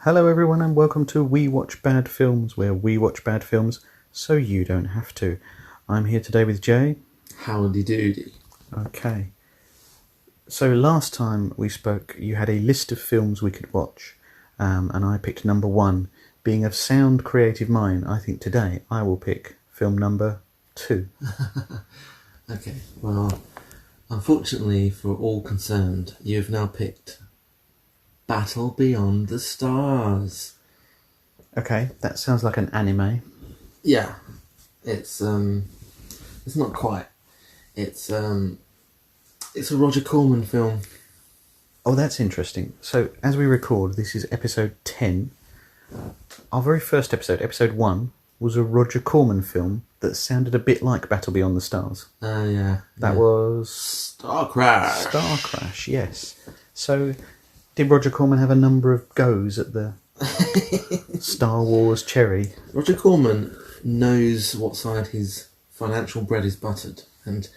Hello everyone and welcome to We Watch Bad Films, where we watch bad films so you don't have to. I'm here today with Jay. Howdy doody. Okay. So last time we spoke, you had a list of films we could watch, and I picked number 1. Being of sound creative mind, I think today I will pick film number 2. Okay, well, unfortunately for all concerned, you've now picked Battle Beyond the Stars. Okay, that sounds like an anime. Yeah, it's not quite. It's a Roger Corman film. Oh, that's interesting. So, as we record, this is episode 10. Our very first episode, episode 1, was a Roger Corman film that sounded a bit like Battle Beyond the Stars. Yeah. That was... Star Crash. Star Crash, yes. So, did Roger Corman have a number of goes at the Star Wars cherry? Roger Corman knows what side his financial bread is buttered. And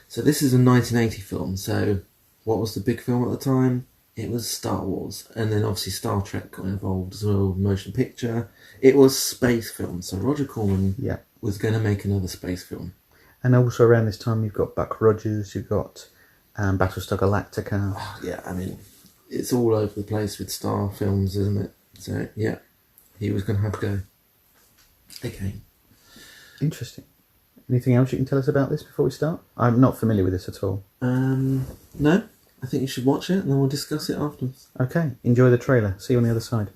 so this is a 1980 film, so what was the big film at the time? It was Star Wars. And then obviously Star Trek got involved as well, motion picture. It was space film, so Roger Corman was going to make another space film. And also around this time you've got Buck Rogers, you've got Battlestar Galactica. Oh, yeah, I mean, it's all over the place with Star films, isn't it? So, yeah, he was going to have to go. Okay. Interesting. Anything else you can tell us about this before we start? I'm not familiar with this at all. No, I think you should watch it and then we'll discuss it afterwards. Okay, enjoy the trailer. See you on the other side.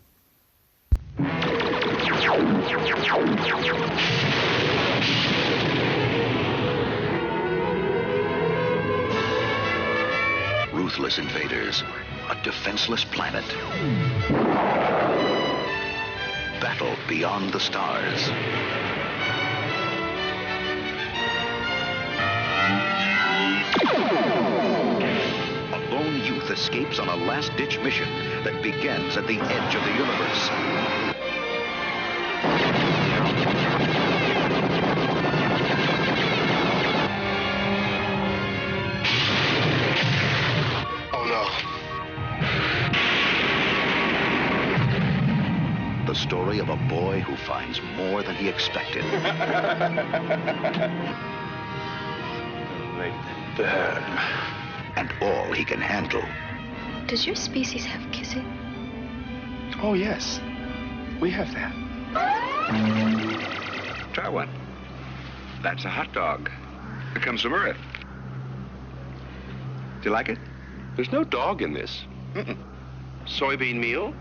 Ruthless invaders, a defenseless planet. Battle beyond the stars. A lone youth escapes on a last-ditch mission that begins at the edge of the universe. The story of a boy who finds more than he expected. Make them burn. And all he can handle. Does your species have kissing? Oh, yes. We have that. Try one. That's a hot dog. It comes from Earth. Do you like it? There's no dog in this. Soybean meal,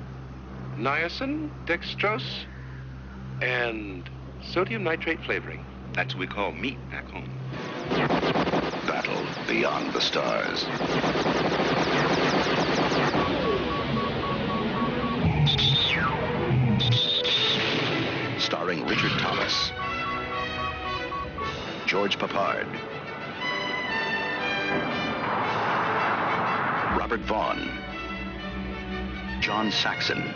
niacin, dextrose, and sodium nitrate flavoring. That's what we call meat back home. Battle beyond the stars. Starring Richard Thomas, George Papard, Robert Vaughn, John Saxon,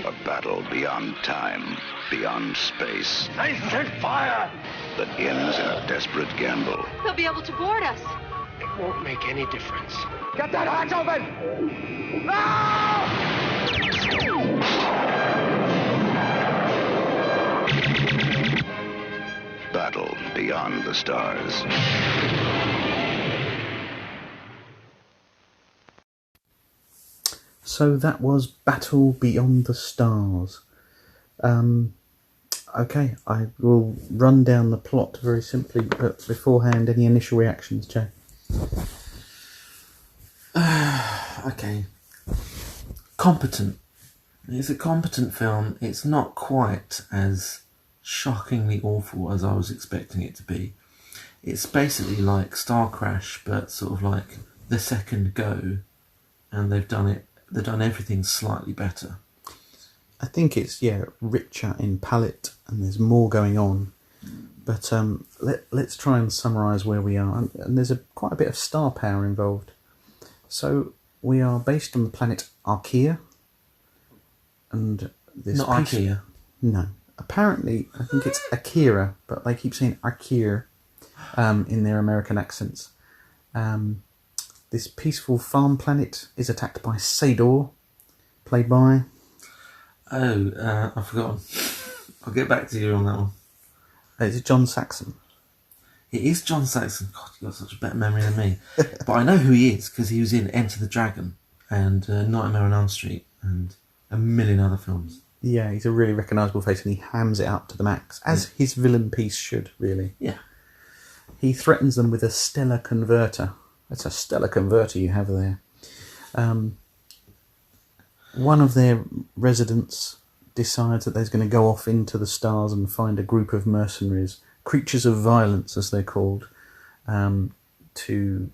a battle beyond time, beyond space. Nice and fire! That ends in a desperate gamble. They'll be able to board us. It won't make any difference. Get that hatch open! Battle beyond the stars. So that was Battle Beyond the Stars. Okay, I will run down the plot very simply, but beforehand, any initial reactions, Jay? Okay. Competent. It's a competent film. It's not quite as shockingly awful as I was expecting it to be. It's basically like Star Crash, but sort of like the second go, and they've done everything slightly better. I think it's, richer in palette, and there's more going on. But let's try and summarise where we are. And there's quite a bit of star power involved. So we are based on the planet Archaea, and this Not IKEA. No. Apparently, I think it's Akira, but they keep saying Akira in their American accents. This peaceful farm planet is attacked by Sador, played by... I've forgotten. I'll get back to you on that one. Is it John Saxon? It is John Saxon. God, you've got such a better memory than me. But I know who he is because he was in Enter the Dragon and Nightmare on Elm Street and a million other films. Yeah, he's a really recognisable face and he hams it up to the max, as his villain piece should, really. Yeah. He threatens them with a stellar converter. That's a stellar converter you have there. One of their residents decides that they're going to go off into the stars and find a group of mercenaries, creatures of violence as they're called, to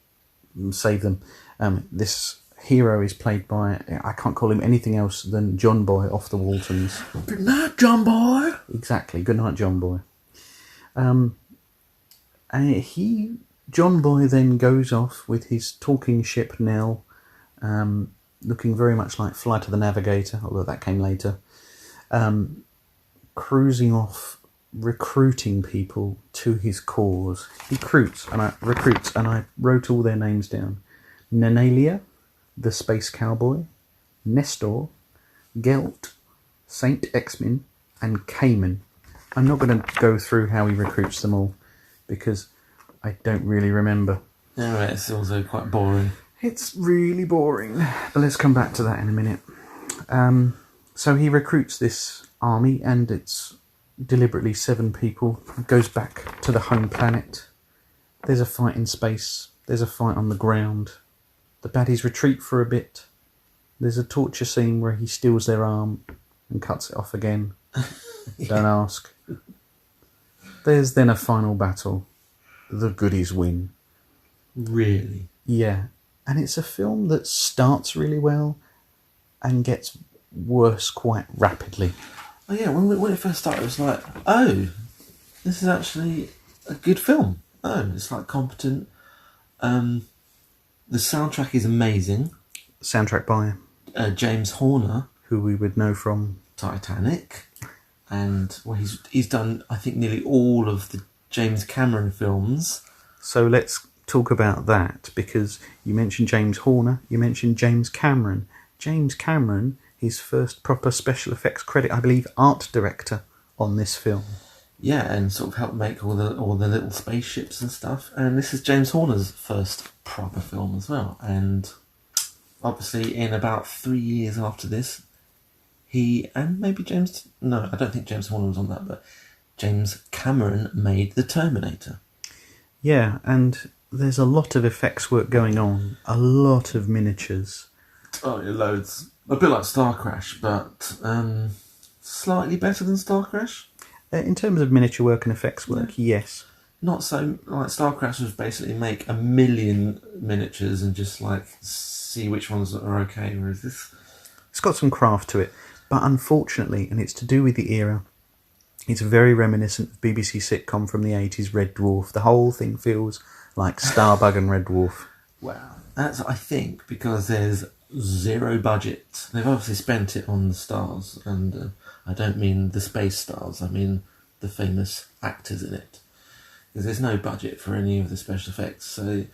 save them. This hero is played by, I can't call him anything else than John Boy off the Waltons. Good night, John Boy. Exactly, good night, John Boy. John Boy then goes off with his talking ship Nell, looking very much like Flight of the Navigator, although that came later, cruising off, recruiting people to his cause. He recruits, and I wrote all their names down. Nenalia, the Space Cowboy, Nestor, Gelt, Saint Exmin, and Cayman. I'm not going to go through how he recruits them all, because I don't really remember. Yeah, it's also quite boring. It's really boring, but let's come back to that in a minute. So he recruits this army, and it's deliberately 7 people. Goes back to the home planet. There's a fight in space. There's a fight on the ground. The baddies retreat for a bit. There's a torture scene where he steals their arm and cuts it off again. Don't ask. There's then a final battle. The goodies win. Really? Yeah. And it's a film that starts really well and gets worse quite rapidly. Oh yeah, when it first started, it was like, oh, this is actually a good film. Oh, it's like competent. The soundtrack is amazing. Soundtrack by James Horner, who we would know from Titanic, and he's done, I think, nearly all of the James Cameron films. So let's talk about that, because you mentioned James Horner, you mentioned James Cameron. James Cameron, his first proper special effects credit, I believe, art director on this film. Yeah, and sort of helped make all the little spaceships and stuff. And this is James Horner's first proper film as well. And obviously, in about 3 years after this, I don't think James Horner was on that, but James Cameron made The Terminator. Yeah, and there's a lot of effects work going on, a lot of miniatures. Oh, yeah, loads. A bit like Star Crash, but slightly better than Star Crash. In terms of miniature work and effects work, yes. Not so, like Star Crash was basically make 1 million miniatures and just like see which ones are okay, whereas this... It's got some craft to it, but unfortunately, and it's to do with the era, it's very reminiscent of BBC sitcom from the 80s, Red Dwarf. The whole thing feels like Starbug and Red Dwarf. Wow. That's, I think, because there's zero budget. They've obviously spent it on the stars, and I don't mean the space stars, I mean the famous actors in it. Because there's no budget for any of the special effects, so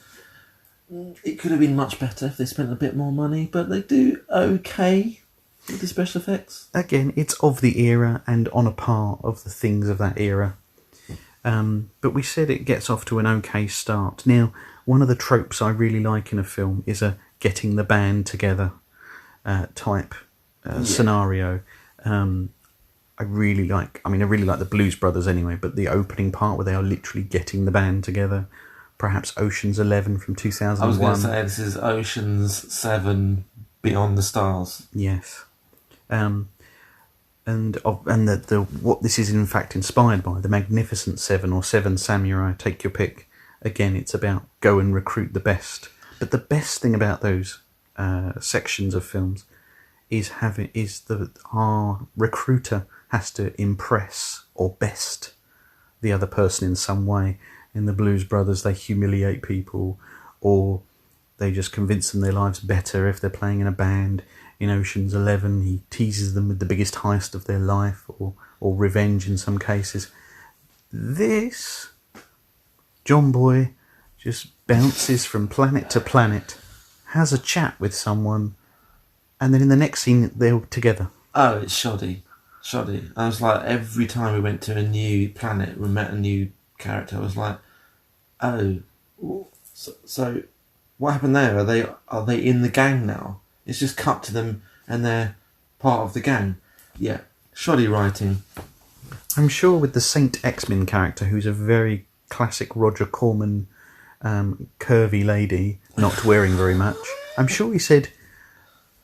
it could have been much better if they spent a bit more money, but they do okay with the special effects. Again, it's of the era and on a par of the things of that era. But we said it gets off to an okay start. Now, one of the tropes I really like in a film is a getting the band together type scenario. I really like the Blues Brothers anyway, but the opening part where they are literally getting the band together, perhaps Ocean's 11 from 2001. I was going to say this is Ocean's 7 Beyond the Stars. Yes. And what this is in fact inspired by, the Magnificent Seven or Seven Samurai, take your pick. Again, it's about go and recruit the best. But the best thing about those sections of films is our recruiter has to impress or best the other person in some way. In the Blues Brothers, they humiliate people, or they just convince them their life's better if they're playing in a band. in Ocean's 11, he teases them with the biggest heist of their life, or revenge in some cases. This, John Boy just bounces from planet to planet, has a chat with someone, and then in the next scene they're together. Oh, it's shoddy. Shoddy. I was like, every time we went to a new planet, we met a new character, I was like, oh, so what happened there? Are they in the gang now? It's just cut to them and they're part of the gang. Yeah, shoddy writing. I'm sure with the Saint X-Men character, who's a very classic Roger Corman curvy lady, not wearing very much, I'm sure he said,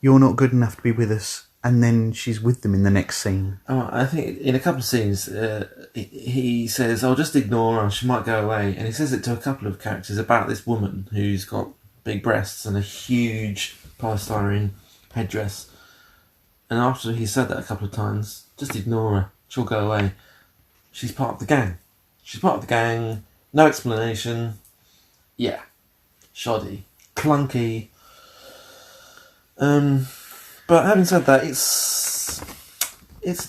"You're not good enough to be with us," and then she's with them in the next scene. Oh, I think in a couple of scenes, he says, "I'll just ignore her, she might go away." And he says it to a couple of characters about this woman who's got big breasts and a huge polystyrene headdress. And after he said that a couple of times, just ignore her, she'll go away. She's part of the gang. She's part of the gang, no explanation. Yeah, shoddy, clunky. But having said that, it's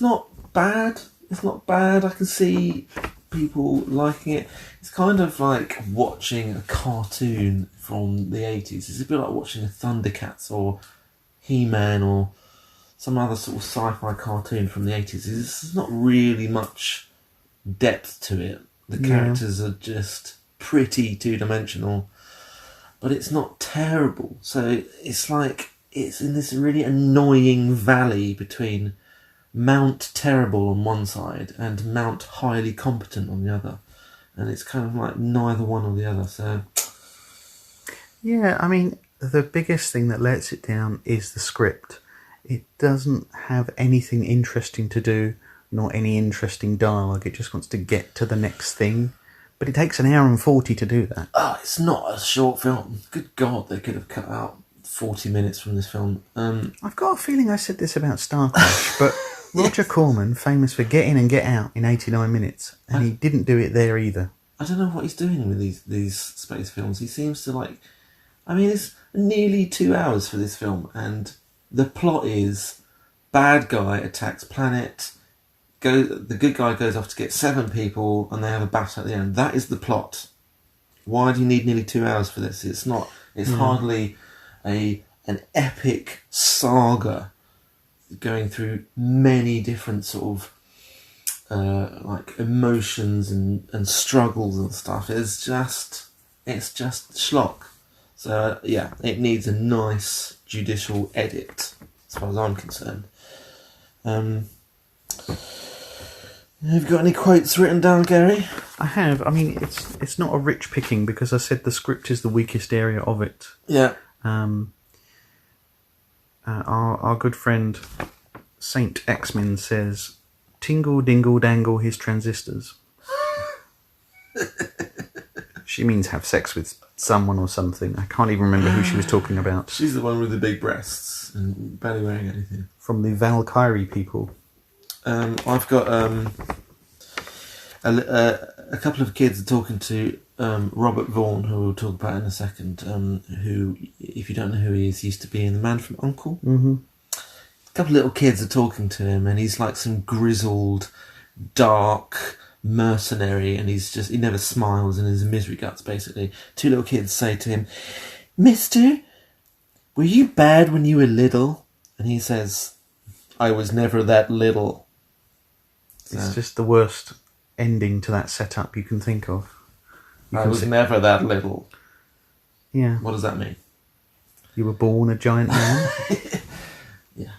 not bad. It's not bad. I can see people liking it. It's kind of like watching a cartoon from the 80s. It's a bit like watching a Thundercats or He-Man or some other sort of sci-fi cartoon from the 80s. There's not really much depth to it. The characters are just pretty two-dimensional, but it's not terrible. So it's like it's in this really annoying valley between Mount Terrible on one side and Mount Highly Competent on the other, and it's kind of like neither one or the other. So yeah, I mean, the biggest thing that lets it down is the script. It doesn't have anything interesting to do, nor any interesting dialogue. It just wants to get to the next thing. But it takes 1 hour and 40 to do that. Oh, it's not a short film. Good God, they could have cut out 40 minutes from this film. I've got a feeling I said this about Star Crash, but Roger Corman, famous for Get In and Get Out in 89 minutes, and he didn't do it there either. I don't know what he's doing with these space films. He seems to like... I mean, it's nearly 2 hours for this film, and the plot is bad guy attacks planet, the good guy goes off to get 7 people, and they have a battle at the end. That is the plot. Why do you need nearly 2 hours for this? It's not. It's hardly an epic saga going through many different sort of like emotions and struggles and stuff. It's just schlock. So yeah, it needs a nice judicial edit, as far as I'm concerned. Have you got any quotes written down, Gary? I have. I mean, it's not a rich picking because I said the script is the weakest area of it. Yeah. Our good friend Saint X-Men says, "Tingle dingle dangle his transistors." She means have sex with someone or something. I can't even remember who she was talking about. She's the one with the big breasts and barely wearing anything. From the Valkyrie people. I've got a couple of kids are talking to Robert Vaughn, who we'll talk about in a second, who, if you don't know who he is, used to be in The Man from U.N.C.L.E. Mm-hmm. A couple of little kids are talking to him, and he's like some grizzled, dark mercenary, and he never smiles, and he's a misery guts, basically. 2 little kids say to him, "Mister, were you bad when you were little?" And he says, "I was never that little." It's just the worst ending to that setup you can think of. I was never that little. Yeah. What does that mean? You were born a giant man. Yeah.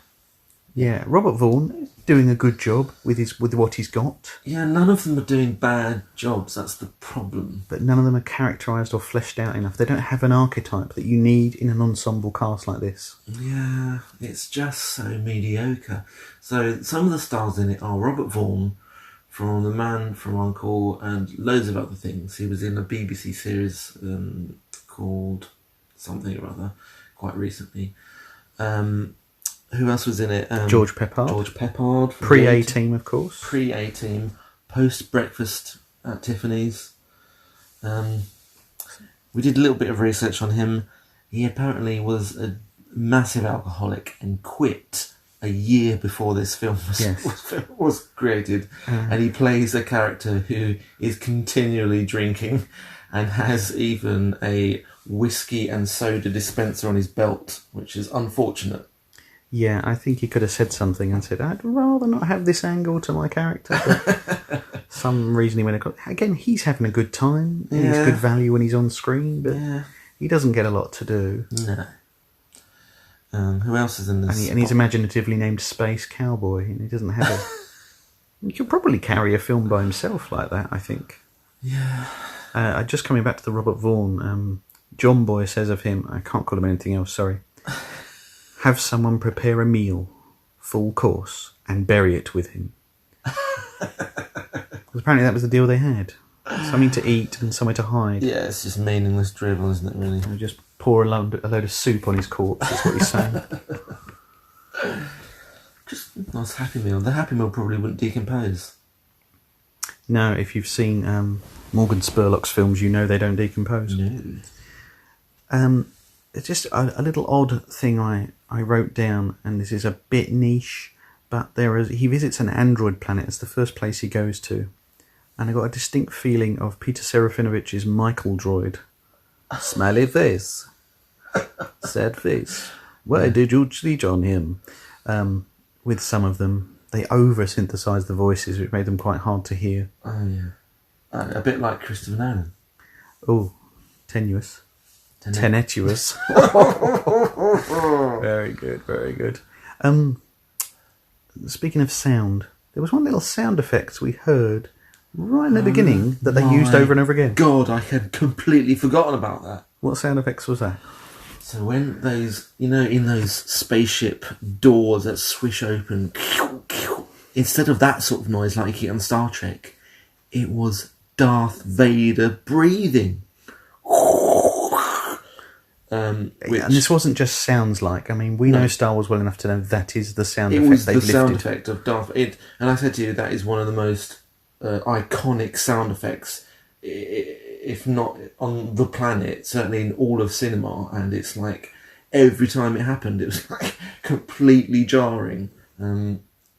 Yeah, Robert Vaughn doing a good job with what he's got. Yeah, none of them are doing bad jobs. That's the problem. But none of them are characterised or fleshed out enough. They don't have an archetype that you need in an ensemble cast like this. Yeah, it's just so mediocre. So some of the stars in it are Robert Vaughn from The Man from U.N.C.L.E. and loads of other things. He was in a BBC series called something or other quite recently. Who else was in it? George Peppard. George Peppard. Pre-A-Team, of course. Pre-A-Team. Post-breakfast at Tiffany's. We did a little bit of research on him. He apparently was massive alcoholic and quit a year before this film was created, and he plays a character who is continually drinking and has even a whiskey and soda dispenser on his belt, which is unfortunate. Yeah, I think he could have said something and said, I'd rather not have this angle to my character. But some reason he went, again, he's having a good time. And he's good value when he's on screen, but he doesn't get a lot to do. No. Who else is in this? And he's imaginatively named Space Cowboy, and he doesn't have a... He could probably carry a film by himself like that, I think. Yeah. Just coming back to the Robert Vaughan, John Boy says of him, I can't call him anything else, sorry, have someone prepare a meal, full course, and bury it with him. Apparently that was the deal they had. Something to eat and somewhere to hide. Yeah, it's just meaningless drivel, isn't it, really? And just pour a load of soup on his corpse, that's what he's saying. Just a nice Happy Meal. The Happy Meal probably wouldn't decompose. No, if you've seen Morgan Spurlock's films, you know they don't decompose. No. It's just a little odd thing I wrote down, and this is a bit niche, but he visits an android planet. It's the first place he goes to. And I got a distinct feeling of Peter Serafinovich's Michael droid. Smiley face. Sad face. Why did you cheat on him? With some of them, they over-synthesised the voices, which made them quite hard to hear. Oh, yeah. A bit like Christopher Nolan. Oh, tenuous. Tenetuous. Very good, very good. Speaking of sound, there was one little sound effect we heard right in the beginning that they used over and over again. God, I had completely forgotten about that. What sound effects was that? So when those, in those spaceship doors that swish open, instead of that sort of noise like you get on Star Trek, it was Darth Vader breathing. And this wasn't just sounds like. I mean, we know Star Wars well enough to know that is the sound effect was they've lifted. the sound effect of Darth Vader. And I said to you, that is one of the most iconic sound effects, if not on the planet, certainly in all of cinema. And it's like, every time it happened, it was like completely jarring.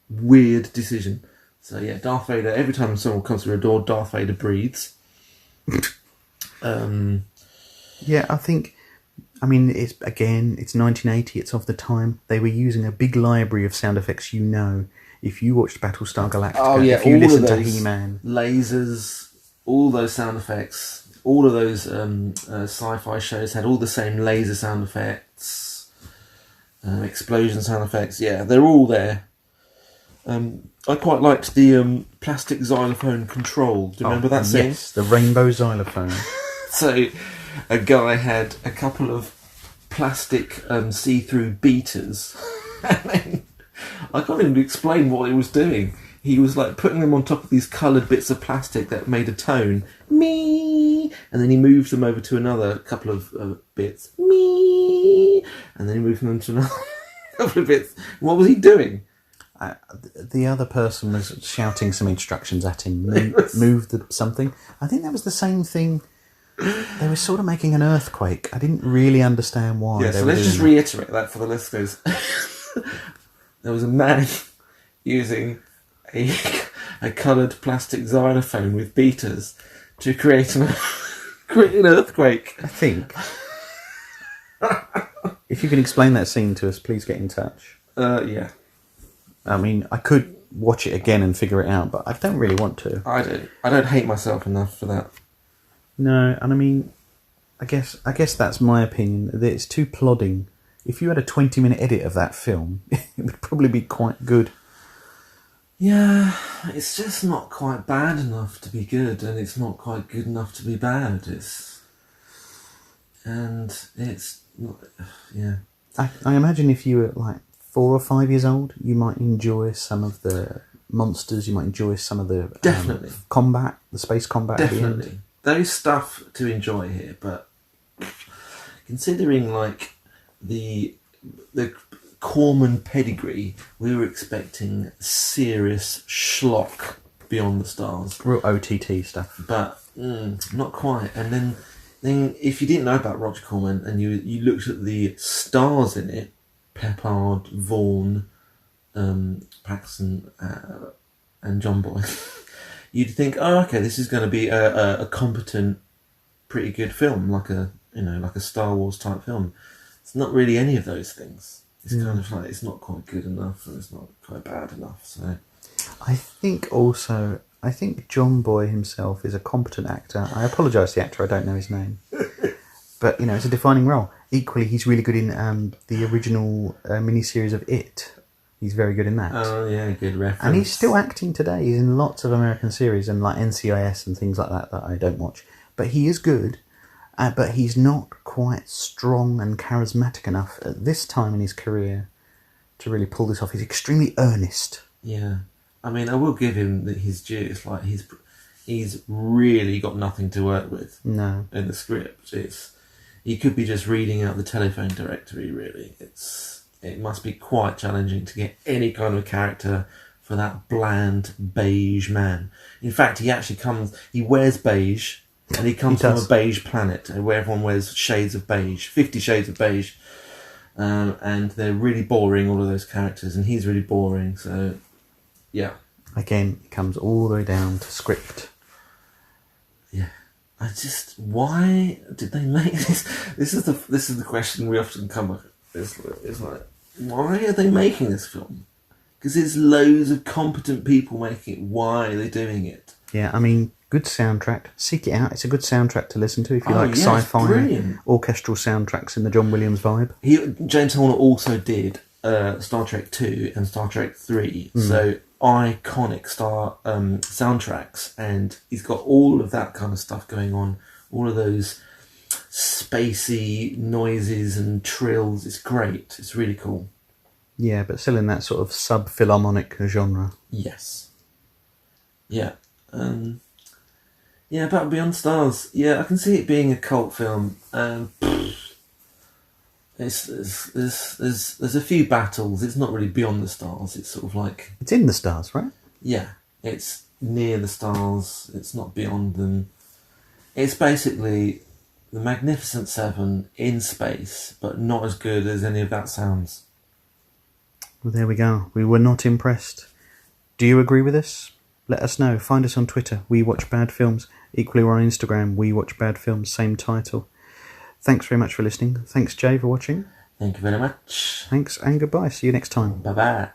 Weird decision. So yeah, Darth Vader, every time someone comes through a door, Darth Vader breathes. Yeah, it's 1980, it's of the time. They were using a big library of sound effects, if you watched Battlestar Galactica, if you listened to He-Man. Lasers, all those sound effects, all of those sci-fi shows had all the same laser sound effects, explosion sound effects, they're all there. I quite liked the plastic xylophone control. Do you remember that scene? Yes, the rainbow xylophone. So, a guy had a couple of plastic see-through beaters, and then I can't even explain what he was doing. He was like putting them on top of these coloured bits of plastic that made a tone, me, and then he moved them over to another couple of bits, me, and then he moved them to another couple of bits. What was he doing? The other person was shouting some instructions at him. Move something. I think that was the same thing. They were sort of making an earthquake. I didn't really understand why. Yeah, so let's just reiterate that for the listeners. There was a man using a coloured plastic xylophone with beaters to create an earthquake. I think. If you can explain that scene to us, please get in touch. Yeah. I mean, I could watch it again and figure it out, but I don't really want to. I don't hate myself enough for that. No, and I mean, I guess that's my opinion, that it's too plodding. If you had a 20-minute edit of that film, it would probably be quite good. Yeah, it's just not quite bad enough to be good, and it's not quite good enough to be bad. I imagine if you were like 4 or 5 years old, you might enjoy some of the monsters, you might enjoy some of the definitely combat, the space combat at the end. There's stuff to enjoy here, but considering like the Corman pedigree, we were expecting serious schlock beyond the stars. Real OTT stuff. But not quite. And then then if you didn't know about Roger Corman and you looked at the stars in it, Peppard, Vaughan, Paxton, and John Boy, you'd think, oh, okay, this is going to be a competent, pretty good film, like a Star Wars type film. It's not really any of those things. It's kind of like, it's not quite good enough and it's not quite bad enough. So I think John Boy himself is a competent actor. I apologise to the actor, I don't know his name. But, it's a defining role. Equally, he's really good in the original miniseries of It. He's very good in that. Oh, yeah, good reference. And he's still acting today. He's in lots of American series and like NCIS and things like that I don't watch. But he is good. But he's not quite strong and charismatic enough at this time in his career to really pull this off. He's extremely earnest. Yeah. I mean, I will give him his due. It's like he's really got nothing to work with. No. In the script. He could be just reading out the telephone directory, really. It must be quite challenging to get any kind of character for that bland beige man. In fact, he wears beige. And he comes from a beige planet where everyone wears shades of beige, 50 shades of beige. And they're really boring, all of those characters, and he's really boring, so yeah. Again, it comes all the way down to script. Yeah. Why did they make this? This is the question we often come up with. It's like, why are they making this film? Because there's loads of competent people making it. Why are they doing it? Yeah, I mean, good soundtrack. Seek it out. It's a good soundtrack to listen to if you like sci-fi, orchestral soundtracks in the John Williams vibe. James Horner also did Star Trek 2 and Star Trek 3, so iconic soundtracks, and he's got all of that kind of stuff going on, all of those spacey noises and trills. It's great. It's really cool. Yeah, but still in that sort of sub-philharmonic genre. Yes. Yeah. Yeah, but Beyond Stars, yeah, I can see it being a cult film. There's a few battles. It's not really beyond the stars. It's sort of like, it's in the stars, right? Yeah, it's near the stars. It's not beyond them. It's basically the Magnificent Seven in space, but not as good as any of that sounds. Well, there we go. We were not impressed. Do you agree with us? Let us know. Find us on Twitter, We Watch Bad Films. Equally, we're on Instagram, We Watch Bad Films, same title. Thanks very much for listening. Thanks, Jay, for watching. Thank you very much. Thanks, and goodbye. See you next time. Bye-bye.